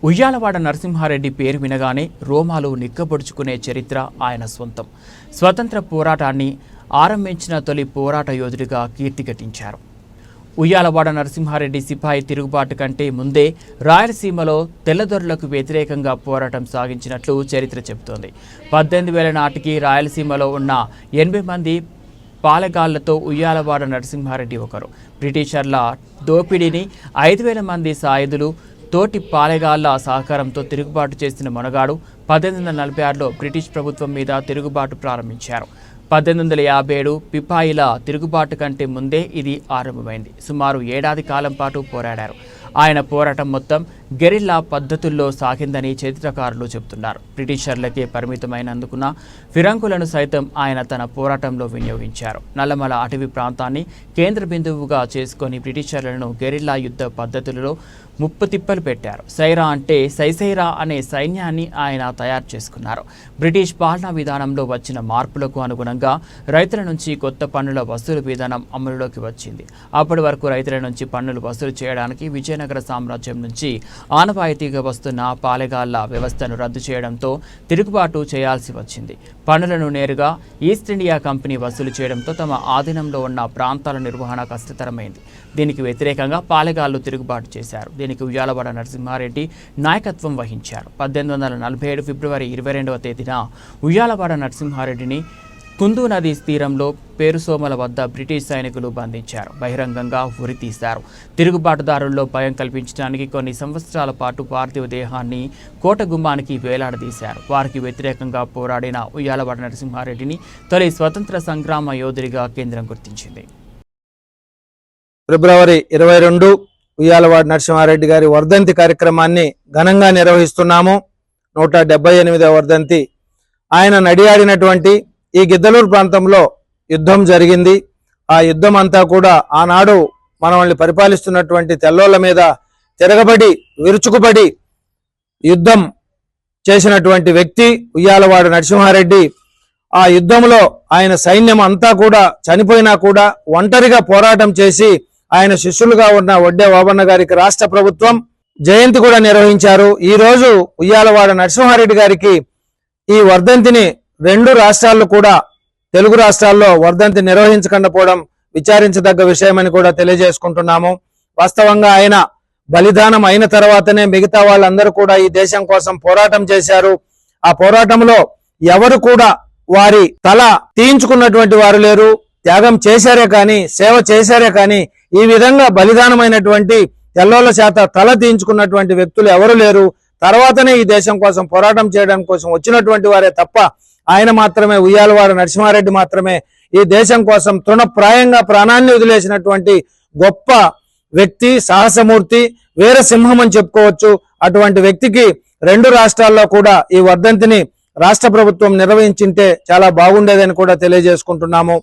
ఉయ్యాలవాడ నరసింహారెడ్డి పేరు వినగానే రోమాలు నిక్కబొడుచుకునే చరిత్ర ఆయన సొంతం. స్వతంత్ర పోరాటాన్ని ఆరంభించిన తొలి పోరాట యోధుడిగా కీర్తిగటించారు. ఉయ్యాలవాడ నరసింహారెడ్డి సిపాయి తిరుగుబాటు కంటే ముందే రాయలసీమలో తెల్లదొరలకు వ్యతిరేకంగా పోరాటం సాగించినట్లు చరిత్ర చెబుతోంది. 18,000 నాటికి రాయలసీమలో ఉన్న 80 మంది పాలెగాళ్లతో ఉయ్యాలవాడ నరసింహారెడ్డి ఒకరు. బ్రిటిషర్ల దోపిడీని 5,000 మంది సాయుధులు తోటి పాలెగాళ్ల సహకారంతో తిరుగుబాటు చేసిన మొనగాడు 1846లో బ్రిటిష్ ప్రభుత్వం మీద తిరుగుబాటు ప్రారంభించారు. 1857 పిపాయిల తిరుగుబాటు కంటే ముందే ఇది ఆరంభమైంది. సుమారు ఏడాది కాలం పాటు పోరాడారు. ఆయన పోరాటం మొత్తం గెరిల్లా పద్ధతుల్లో సాగిందని చరిత్రకారులు చెబుతున్నారు. బ్రిటిషర్లకే పరిమితమైనందుకున్న ఫిరంగులను సైతం ఆయన తన పోరాటంలో వినియోగించారు. నల్లమల అటవీ ప్రాంతాన్ని కేంద్ర బిందువుగా చేసుకొని బ్రిటిషర్లను గెరిల్లా యుద్ధ పద్ధతులలో ముప్పుతిప్పలు పెట్టారు. సైరా అంటే సైసైరా అనే సైన్యాన్ని ఆయన తయారు చేసుకున్నారు. బ్రిటిష్ పాలనా విధానంలో వచ్చిన మార్పులకు అనుగుణంగా రైతుల నుంచి కొత్త పన్నుల వసూలు విధానం అమలులోకి వచ్చింది. అప్పటి వరకు రైతుల నుంచి పన్నులు వసూలు చేయడానికి విజయనగర సామ్రాజ్యం నుంచి ఆనవాయితీగా వస్తున్న పాలెగాళ్ల వ్యవస్థను రద్దు చేయడంతో తిరుగుబాటు చేయాల్సి వచ్చింది. పన్నులను నేరుగా ఈస్ట్ ఇండియా కంపెనీ వసూలు చేయడంతో తమ ఆధీనంలో ఉన్న ప్రాంతాల నిర్వహణ కష్టతరమైంది. దీనికి వ్యతిరేకంగా పాలెగాళ్లు తిరుగుబాటు చేశారు. దీనికి ఉయ్యాలవాడ నరసింహారెడ్డి నాయకత్వం వహించారు. 1847 ఫిబ్రవరి 22వ తేదీన ఉయ్యాలవాడ నరసింహారెడ్డిని కుందు నది తీరంలో పేరుసోమల వద్ద బ్రిటిష్ సైనికులు బంధించారు. బహిరంగంగా ఉరితీశారు. తిరుగుబాటుదారుల్లో భయం కల్పించడానికి కొన్ని సంవత్సరాల పాటు పార్థివ దేహాన్ని కోట గుమ్మానికి వేలాడదీశారు. వారికి వ్యతిరేకంగా పోరాడిన ఉయ్యాలవాడ నరసింహారెడ్డిని తొలి స్వతంత్ర సంగ్రామ యోధుడిగా కేంద్రం గుర్తించింది. ఫిబ్రవరి 22 ఉయ్యాలవాడ నరసింహారెడ్డి గారి వర్ధంతి కార్యక్రమాన్ని ఘనంగా నిర్వహిస్తున్నాము. 178వ వర్ధంతి. ఆయన నడియాడినటువంటి ఈ గిద్దలూరు ప్రాంతంలో యుద్ధం జరిగింది. ఆ యుద్ధం అంతా కూడా ఆనాడు మనల్ని పరిపాలిస్తున్నటువంటి తెల్లోళ్ళ మీద తిరగబడి విరుచుకుపడి యుద్ధం చేసినటువంటి వ్యక్తి ఉయ్యాలవాడ నరసింహారెడ్డి. ఆ యుద్ధంలో ఆయన సైన్యం అంతా కూడా చనిపోయినా కూడా ఒంటరిగా పోరాటం చేసి ఆయన శిష్యులుగా ఉన్న వడ్డే ఓబన్న గారికి రాష్ట్ర ప్రభుత్వం జయంతి కూడా నిర్వహించారు. ఈ రోజు ఉయ్యాలవాడ నరసింహారెడ్డి గారికి ఈ వర్ధంతిని 2 రాష్ట్రాల్లో కూడా తెలుగు రాష్ట్రాల్లో వర్ధంతి నిర్వహించకుండా పోవడం విచారించదగ్గ విషయమని కూడా తెలియజేసుకుంటున్నాము. వాస్తవంగా ఆయన బలిదానం అయిన తర్వాతనే మిగతా వాళ్ళందరూ కూడా ఈ దేశం కోసం పోరాటం చేశారు. ఆ పోరాటంలో ఎవరు కూడా వారి తల తీయించుకున్నటువంటి వారు లేరు. త్యాగం చేశారే కానీ, సేవ చేశారే కానీ ఈ విధంగా బలిదానమైనటువంటి తెల్లోళ్ళ చేత తల తీయించుకున్నటువంటి వ్యక్తులు ఎవరు లేరు. తర్వాతనే ఈ దేశం కోసం పోరాటం చేయడం కోసం వచ్చినటువంటి వారే తప్ప ఆయన మాత్రమే, ఉయ్యాలవాడ నరసింహారెడ్డి మాత్రమే ఈ దేశం కోసం తృణప్రాయంగా ప్రాణాన్ని వదిలేసినటువంటి గొప్ప వ్యక్తి, సాహసమూర్తి, వీరసింహం అని చెప్పుకోవచ్చు. అటువంటి వ్యక్తికి 2 రాష్ట్రాల్లో కూడా ఈ వర్ధంతిని రాష్ట్ర ప్రభుత్వం నిర్వహించింటే చాలా బాగుండేదని కూడా తెలియజేసుకుంటున్నాము.